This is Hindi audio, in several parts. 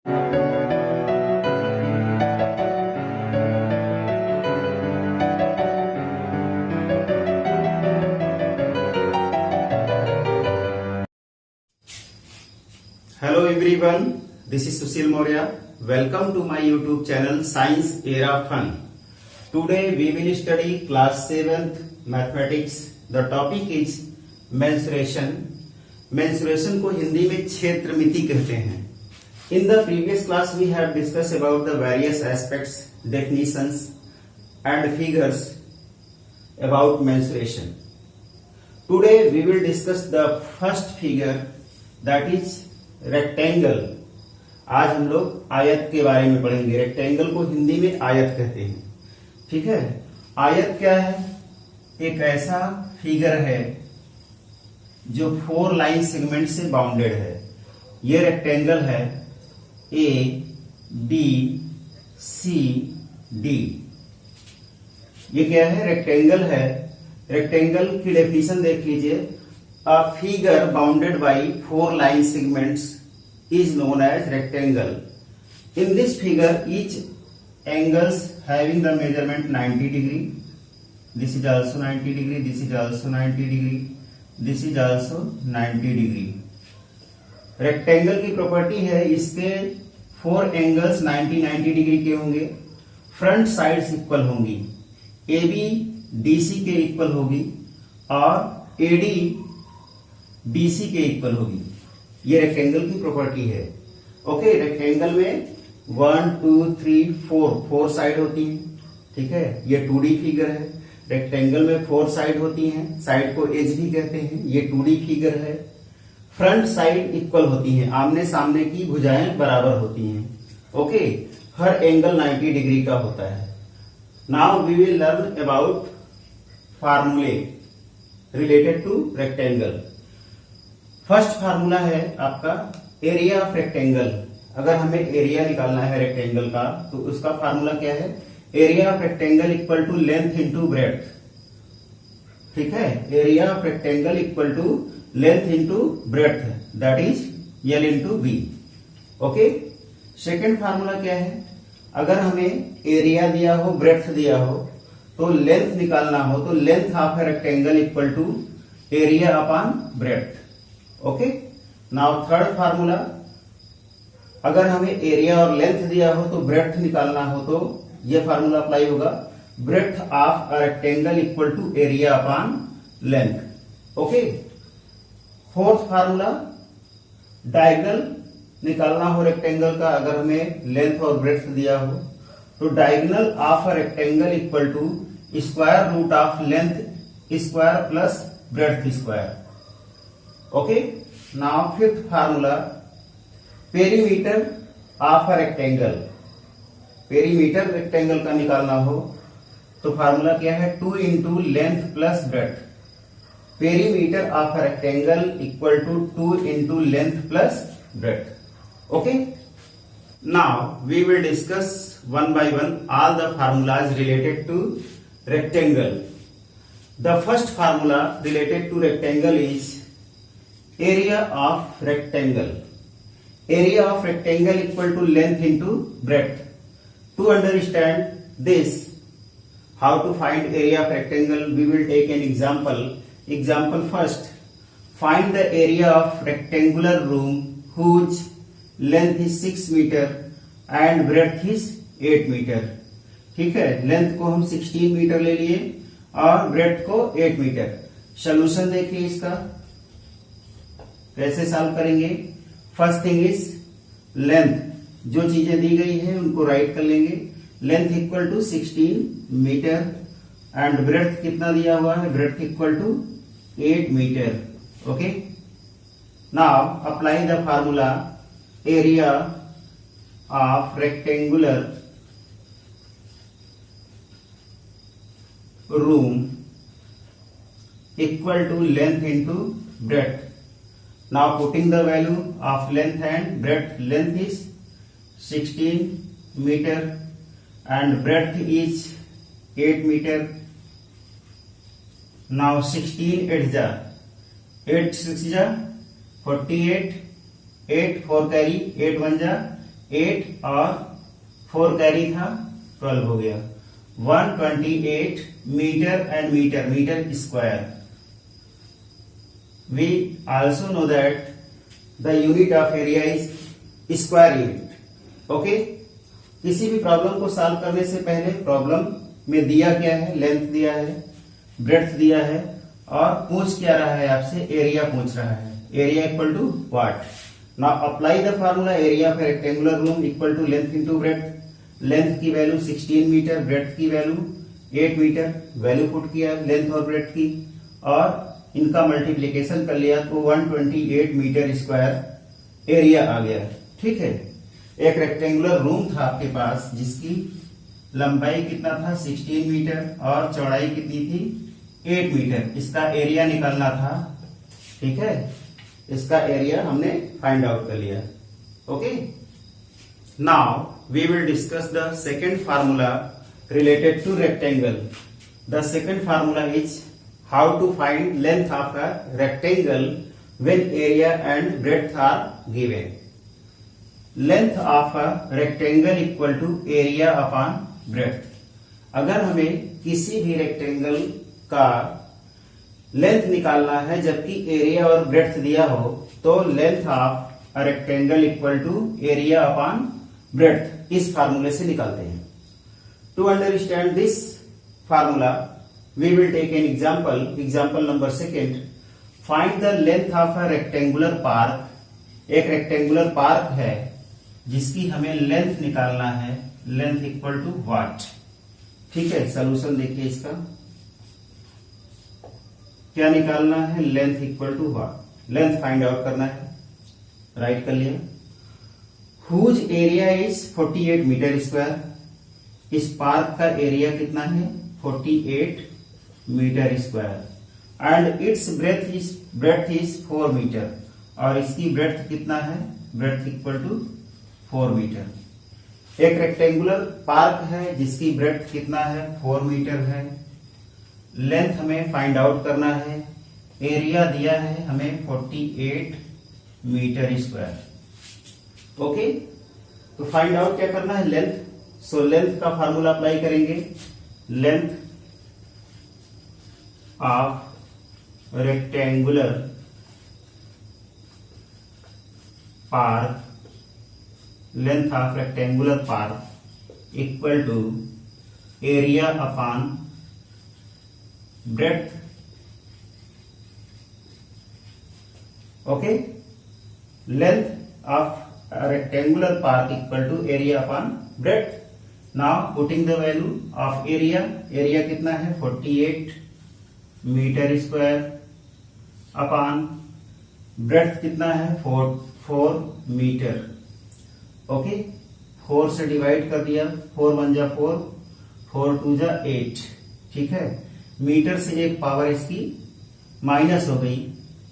Hello everyone, this is Sushil Maurya. Welcome to my YouTube channel Science Era Fun. Today we will study class 7th mathematics. The topic is mensuration. Mensuration को हिंदी में क्षेत्रमिति कहते हैं. In the previous class we have discussed about the various aspects, definitions and figures about mensuration. Today we will discuss the first figure, that is rectangle. आज हम लोग आयत के बारे में पढ़ेंगे. रेक्टेंगल को हिंदी में आयत कहते हैं. ठीक है. आयत क्या है? एक ऐसा फिगर है जो 4 लाइन सेगमेंट से बाउंडेड है. ये रेक्टेंगल है ए बी सी डी. ये क्या है? रेक्टेंगल है. रेक्टेंगल की डेफिनेशन देख लीजिए. A figure bounded by 4 line segments is known as rectangle. In this figure, each angles having the measurement 90 degree. This is also 90 degree. This is also 90 degree. This is also 90 degree. Rectangle की प्रॉपर्टी है, इसके 4 एंगल्स 90 डिग्री के होंगे. फ्रंट साइड्स इक्वल होंगी. AB DC के इक्वल होगी और AD BC के इक्वल होगी. ये रेक्टेंगल की प्रॉपर्टी है. ओके. रेक्टेंगल में 1 2 3 4 साइड होती हैं. ठीक है. ये 2D फिगर है. रेक्टेंगल में 4 साइड होती हैं. साइड को एज भी कहते हैं. ये 2D फिगर है. फ्रंट साइड इक्वल होती हैं. आमने सामने की भुजाएं बराबर होती हैं. ओके. हर एंगल 90 डिग्री का होता है. Now we will learn about formulae related to rectangle. First formula है आपका एरिया ऑफ रेक्टेंगल. अगर हमें एरिया निकालना है रेक्टेंगल का तो उसका फार्मूला क्या है? Area of rectangle equal to length into breadth. ठीक है. Area of rectangle equal to length into breadth, that is L into B. Okay. Second formula क्या है? अगर हमें एरिया दिया हो, ब्रेड्थ दिया हो, तो लेंथ निकालना हो तो length of rectangle equal to area upon breadth. Okay. Now third formula, अगर हमें एरिया और लेंथ दिया हो तो ब्रेड्थ निकालना हो तो यह फार्मूला अप्लाई होगा. Breadth of a rectangle equal to area upon length. Okay. Fourth formula, diagonal निकालना हो रेक्टेंगल का. अगर हमें लेंथ और ब्रेड्थ दिया हो तो diagonal of a rectangle equal to square root of length square plus breadth square. Okay. Now fifth formula, perimeter of a rectangle. Perimeter rectangle का निकालना हो तो फार्मूला क्या है? 2 into length plus breadth. Perimeter of a rectangle equal to 2 into length plus breadth. Okay. Now we will discuss one by one all the formulas related to rectangle. The first formula related to rectangle is area of rectangle. Area of rectangle equal to length into breadth. To understand this, how to find area of rectangle, we will take an example. Example first, find the area of rectangular room whose length is 6 meter and breadth is 8 meter. ठीक है. लेंथ को हम 16 मीटर ले लिए और ब्रेड्थ को 8 मीटर. सोल्यूशन देखिए इसका कैसे सॉल्व करेंगे. First thing is length. जो चीजें दी गई है उनको राइट कर लेंगे. Length equal to 16 metre and breadth कितना दिया हुआ है? Breadth equal to 8 metre. Okay. Now apply the formula area of rectangular room equal to length into breadth. Now putting the value of length and breadth, length is 16 meter and breadth is 8 meter. Now 16 8 6 48, 8 4 carry, 8 1 जा 8 और 4 कैरी था 12 हो गया 128 metre and metre square. We also know that the unit of area is square unit. Okay? किसी भी प्रॉब्लम को सॉल्व करने से पहले प्रॉब्लम में दिया क्या है, लेंथ दिया है, ब्रेड्थ दिया है और पूछ क्या रहा है आपसे, एरिया पूछ रहा है. Area equal to what. Now apply the formula. Area of rectangular room equal to length into breadth. Length की वैल्यू 16 मीटर, ब्रेड्थ की वैल्यू 8 मीटर. वैल्यू पुट किया लेंथ और ब्रेड्थ की और इनका मल्टीप्लीकेशन कर लिया तो 128 मीटर स्क्वायर एरिया आ गया. ठीक है. एक रेक्टेंगुलर रूम था आपके पास जिसकी लंबाई कितना था 16 मीटर और चौड़ाई कितनी थी 8 मीटर. इसका एरिया निकालना था. ठीक है. इसका एरिया हमने फाइंड आउट कर लिया. Okay. Now we will discuss the second formula related to rectangle. The second formula is how to find length of a rectangle when area and breadth are given. Length of a rectangle equal to area upon breadth. अगर हमें किसी भी रेक्टेंगल का लेंथ निकालना है जबकि एरिया और ब्रेड्थ दिया हो तो length of a rectangle equal to area upon breadth इस फार्मूले से निकालते हैं. To understand this formula, we will take an example. Example number second. Find the length of a rectangular park. एक रेक्टेंगुलर पार्क है जिसकी हमें लेंथ निकालना है. Length equal to what. ठीक है. सोल्यूशन देखिए इसका क्या निकालना है. Length equal to what. Length find out करना है. राइट कर लिया. Whose area is 48 metre square. इस पार्क का एरिया कितना है 48 metre square and its breadth is 4 metre और इसकी ब्रेड्थ कितना है. Breadth equal to 4 metre. एक रेक्टेंगुलर पार्क है जिसकी ब्रेड्थ कितना है 4 मीटर है. लेंथ हमें फाइंड आउट करना है. एरिया दिया है हमें 48 मीटर स्क्वायर. ओके. तो फाइंड आउट क्या करना है. लेंथ. सो लेंथ का फार्मूला अप्लाई करेंगे. Length of rectangular park. Length of rectangular park equal to area upon breadth. Okay. Length of rectangular park equal to area upon breadth. Now putting the value of area. Area कितना है 48 मीटर स्क्वायर अपॉन ब्रेड्थ कितना है 4 मीटर. ओके. 4 से डिवाइड कर दिया. 4 1 जा 4, 4 2 जा 8. ठीक है. मीटर से एक पावर इसकी माइनस हो गई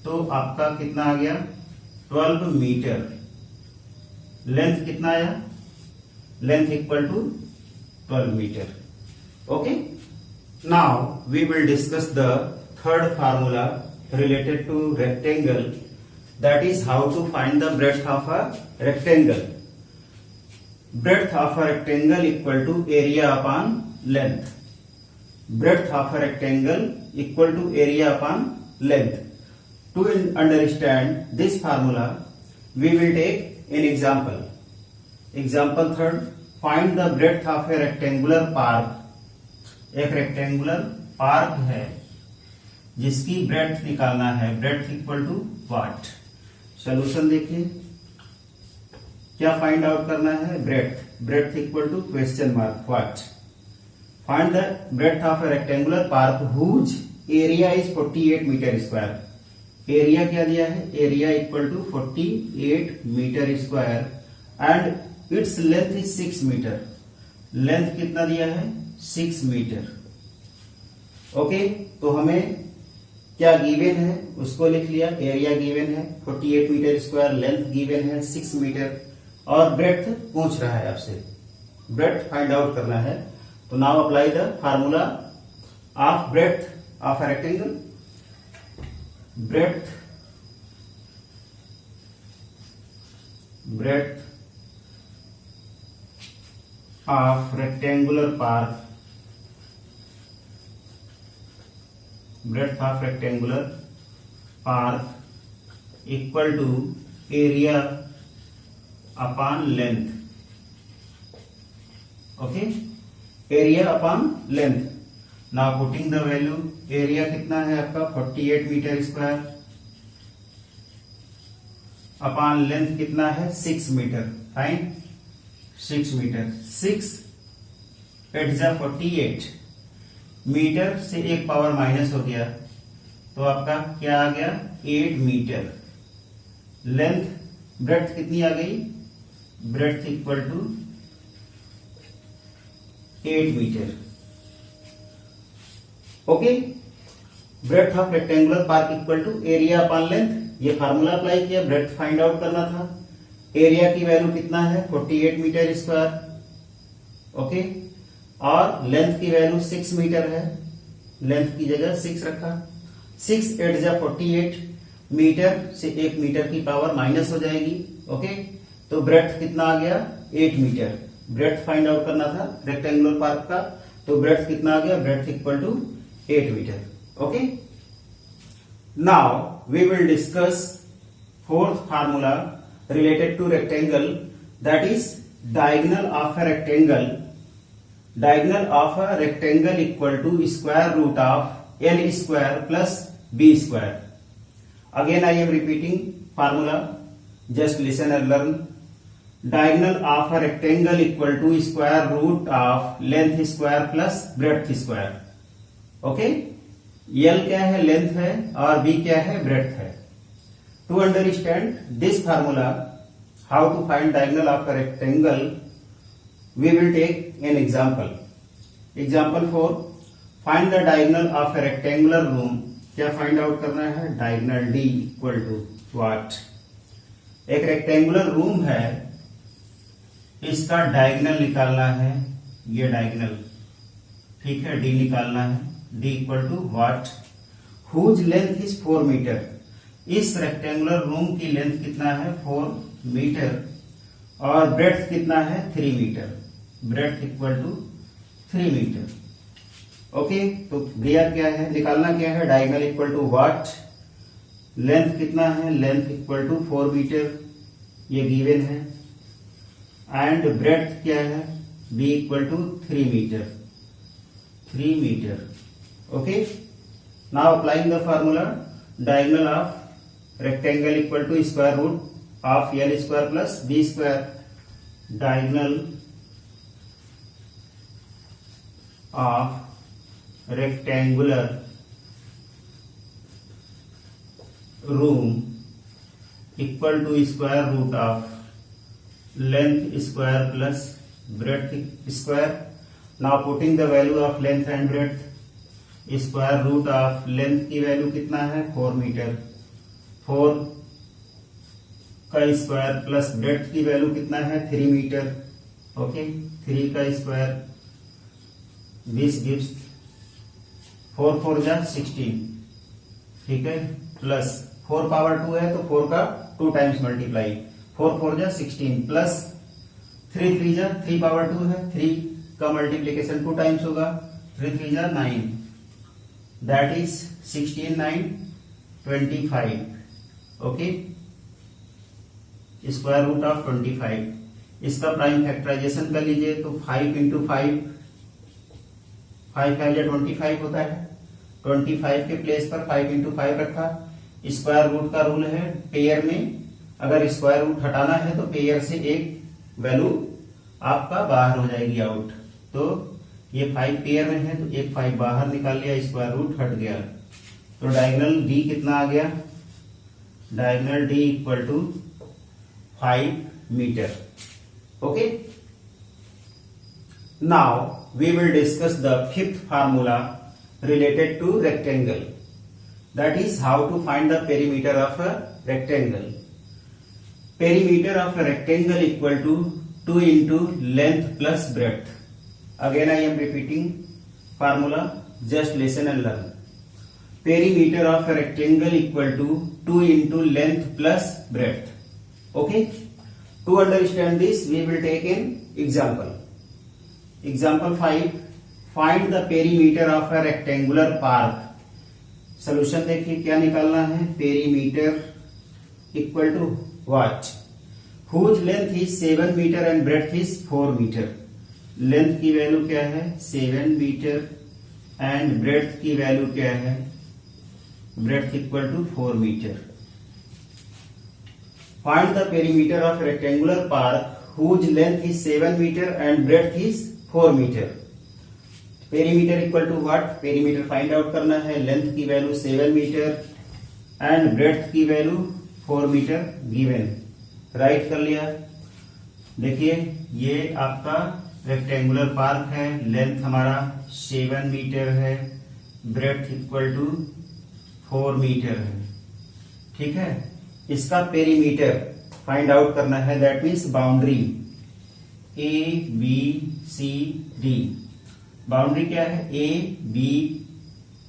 तो आपका कितना आ गया 12 मीटर. लेंथ कितना आया. Length equal to 12 meter. Okay. Now we will discuss the third formula related to rectangle. That is how to find the breadth of a rectangle. Breadth of a rectangle equal to area upon length. Breadth of a rectangle equal to area upon length. To understand this formula, we will take an example. Example third. Find the breadth of a rectangular park. एक रेक्टेंगुलर पार्क है जिसकी ब्रेड्थ निकालना है. Breadth equal to what. Solution देखिए क्या फाइंड आउट करना है. Breadth. Breadth equal to question mark what. Find the breadth of a rectangular park whose area is 48 metre square. Area क्या दिया है. Area equal to 48 metre square and its length is 6 metre. Length कितना दिया है 6 मीटर. ओके. तो हमें क्या गिवन है उसको लिख लिया. एरिया गिवन है 48 मीटर स्क्वायर. लेंथ गिवन है 6 मीटर और ब्रेड्थ पूछ रहा है आपसे. ब्रेड्थ फाइंड आउट करना है. तो now apply the formula of breadth of a rectangle. Breadth of rectangular park, breadth of rectangular park equal to area upon length. Okay, area upon length. Now putting the value, area कितना है आपका 48 मीटर स्क्वायर, अपॉन लेंथ कितना है 6 मीटर. फाइन, 6 मीटर, 6 8 जा 48 मीटर से एक पावर माइनस हो गया तो आपका क्या आ गया 8 मीटर. लेंथ ब्रेड्थ कितनी आ गई, breadth equal to 8 metre. Okay, breadth of rectangular park equal to area upon length. ये फार्मूला अप्लाई किया, ब्रेड्थ फाइंड आउट करना था. एरिया की वैल्यू कितना है 48 मीटर स्क्वायर. ओके, और लेंथ की वैल्यू 6 मीटर है, लेंथ की जगह 6 रखा. 6 8 जा 48 मीटर से 1 मीटर की पावर माइनस हो जाएगी. ओके, तो ब्रेड्थ कितना आ गया 8 मीटर. ब्रेड्थ फाइंड आउट करना था रेक्टेंगुलर पार्क का, तो ब्रेड्थ कितना आ गया, breadth equal to 8 metre. Okay, now we will discuss fourth formula related to rectangle, that is diagonal of a rectangle. Diagonal of a rectangle equal to square root of l square plus b square. Again I am repeating formula, just listen and learn. Diagonal of a rectangle equal to square root of length square plus breadth square. Okay, l क्या है, लेंथ है, और b क्या है, breadth है. To understand this formula, how to find diagonal of a rectangle, we will take an example. Example 4, find the diagonal of a rectangular room. क्या find out करना है, diagonal D equal to what? एक rectangular room है, इसका diagonal निकालना है, ये diagonal, ठीक है, D निकालना है. D equal to what? Whose length is 4 metre. इस रेक्टेंगुलर रूम की लेंथ कितना है 4 मीटर और ब्रेड्थ कितना है 3 metre. Breadth equal to 3 metre. Okay, तो दिया क्या है, निकालना क्या है, diagonal equal to what. Length कितना है, लेंथ इक्वल टू 4 मीटर, ये गिवन है. एंड ब्रेड्थ क्या है, B equal to 3 metre. 3 metre. Okay, now applying the formula, diagonal of rectangle equal to square root of l square plus b square. Diagonal of rectangular room equal to square root of length square plus breadth square. Now putting the value of length and breadth, square root of length की वैल्यू कितना है 4 मीटर, 4 का स्क्वायर प्लस ब्रेड्थ की वैल्यू कितना है 3 मीटर. ओके, 3 का स्क्वायर, दिस गिव्स 4 4 जा 16, ठीक है, प्लस 4 पावर 2 है तो 4 का 2 टाइम्स मल्टीप्लाई, 4 4 जा 16 प्लस 3 3 जा 3 पावर 2 है, 3 का मल्टीप्लीकेशन 2 टाइम्स होगा, 3 3 जा 9, that is 16 9 25. Okay, square root of 25. इसका प्राइम फैक्टराइजेशन कर लीजिए तो 5 इंटू 5, 5 5 या 25 होता है. 25 के प्लेस पर 5 इंटू 5 रखा. स्क्वायर रूट का रूल है, पेयर में अगर स्क्वायर रूट हटाना है तो पेयर से एक वैल्यू आपका बाहर हो जाएगी आउट. तो ये 5 पेयर में है तो एक 5 बाहर निकाल लिया, स्क्वायर रूट हट गया. तो डायगोनल डी कितना आ गया, diagonal D equal to 5 metre. Okay, now we will discuss the fifth formula related to rectangle, that is how to find the perimeter of a rectangle. Perimeter of a rectangle equal to 2 into length plus breadth. Again I am repeating formula, just listen and learn. Perimeter of a rectangle equal to 2 into length plus breadth. Okay, to understand this we will take an example. Example 5, find the perimeter of a rectangular park. Solution देखिए क्या निकालना है, perimeter equal to what, whose length is 7 metre and breadth is 4 metre. Length की वैल्यू क्या है 7 मीटर एंड ब्रेड्थ की वैल्यू क्या है, breadth equal to 4 metre. Find the perimeter of rectangular park whose length is 7 metre and breadth is 4 metre. Perimeter equal to what, perimeter find out करना है, लेंथ की वैल्यू 7 मीटर एंड ब्रेड्थ की वैल्यू 4 मीटर गिवन। राइट कर लिया। देखिए ये आपका रेक्टेंगुलर पार्क है, लेंथ हमारा 7 मीटर है, ब्रेड्थ इक्वल टू 4 मीटर है, ठीक है। इसका पेरीमीटर फाइंड आउट करना है, that means boundary A B C D. Boundary क्या है, A B,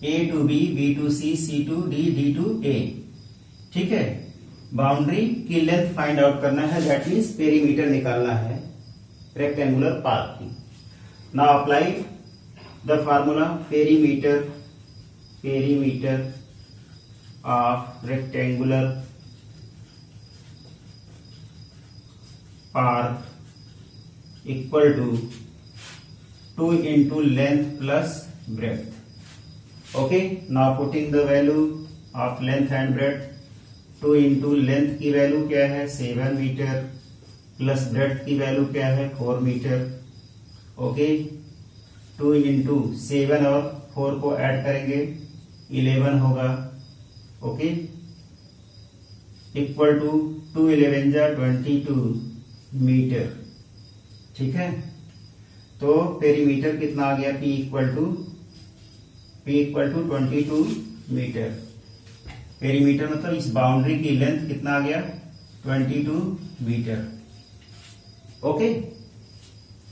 A to B, B to C, C to D, D to A, ठीक है। बाउंड्री की लेंथ फाइंड आउट करना है, दैट मीन्स पेरीमीटर निकालना है रेक्टेंगुलर पार्क की। Now apply the formula, perimeter, perimeter of rectangular park equal to 2 into length plus breadth. Okay, now putting the value of length and breadth, 2 into length की वैल्यू क्या है 7 मीटर प्लस ब्रेड्थ की वैल्यू क्या है 4 मीटर। ओके, 2 into 7 और 4 को ऐड करेंगे 11 होगा। ओके, इक्वल टू 2 11 जा 22 मीटर, ठीक है। तो पेरीमीटर कितना आ गया, P equal to 22 metre. Perimeter मतलब इस बाउंड्री की लेंथ कितना आ गया 22 मीटर। ओके।